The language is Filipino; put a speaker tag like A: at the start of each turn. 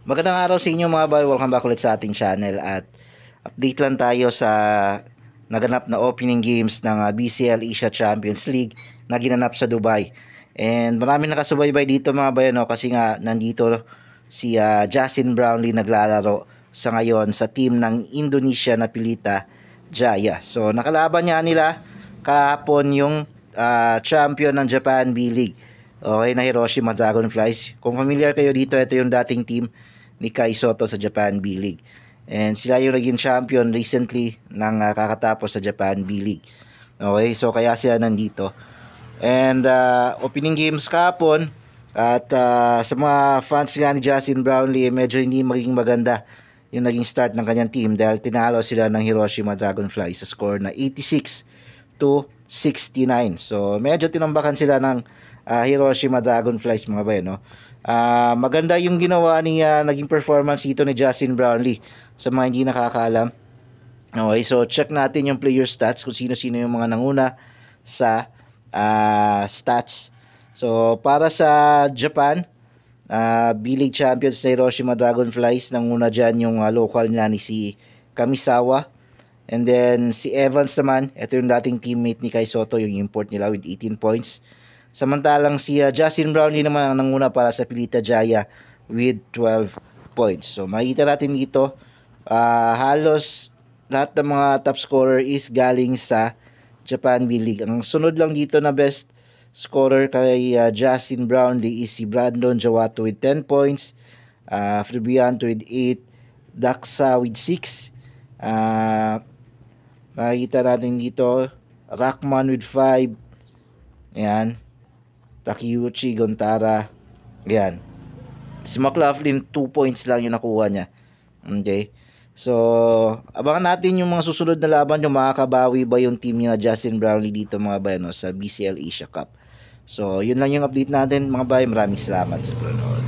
A: Magandang araw sa inyo mga boy, welcome back ulit sa ating channel at update lang tayo sa naganap na opening games ng BCL Asia Champions League na ginanap sa Dubai. And maraming nakasubaybay dito mga boy, no? Kasi nga nandito si Justin Brownlee naglalaro sa ngayon sa team ng Indonesia na Pelita Jaya. So nakalaban niya nila kahapon yung champion ng Japan B-League. Okay, na Hiroshima Dragonflies. Kung familiar kayo dito, ito yung dating team ni Kai Soto sa Japan B-League. And sila yung naging champion recently ng kakatapos sa Japan B-League. Okay, so kaya sila nandito. And opening games kahapon at sa mga fans nga ni Justin Brownlee, medyo hindi maging maganda yung naging start ng kanyang team dahil tinalo sila ng Hiroshima Dragonflies sa score na 86-69. So medyo tinambakan sila ng Hiroshima Dragonflies mga bay, no? Maganda yung ginawa ni naging performance dito ni Justin Brownlee sa mga hindi nakakaalam. Okay, so check natin yung player stats kung sino-sino yung mga nanguna sa stats. So para sa Japan, B-League champions sa Hiroshima Dragonflies, nanguna dyan yung local nila ni si Kamisawa. And then si Evans naman, ito yung dating teammate ni Kai Soto, yung import nila with 18 points. Samantalang si Justin Brownlee naman ang nanguna para sa Pelita Jaya with 12 points. So makikita natin dito, halos lahat ng mga top scorer is galing sa Japan B-League. Ang sunod lang dito na best scorer kay Justin Brownlee is si Brandon Jawato with 10 points, Fribianto with 8, Daxa with 6, makikita natin dito Rockman with 5, ayan, Takeuchi Gontara, ayan. Si McLaughlin 2 points lang yung nakuha niya. Okay, so abangan natin yung mga susunod na laban, yung makakabawi ba yung team niya Justin Brownlee dito mga bayan, no, sa BCL Asia Cup. So yun lang yung update natin mga bayan, maraming salamat sa panonood.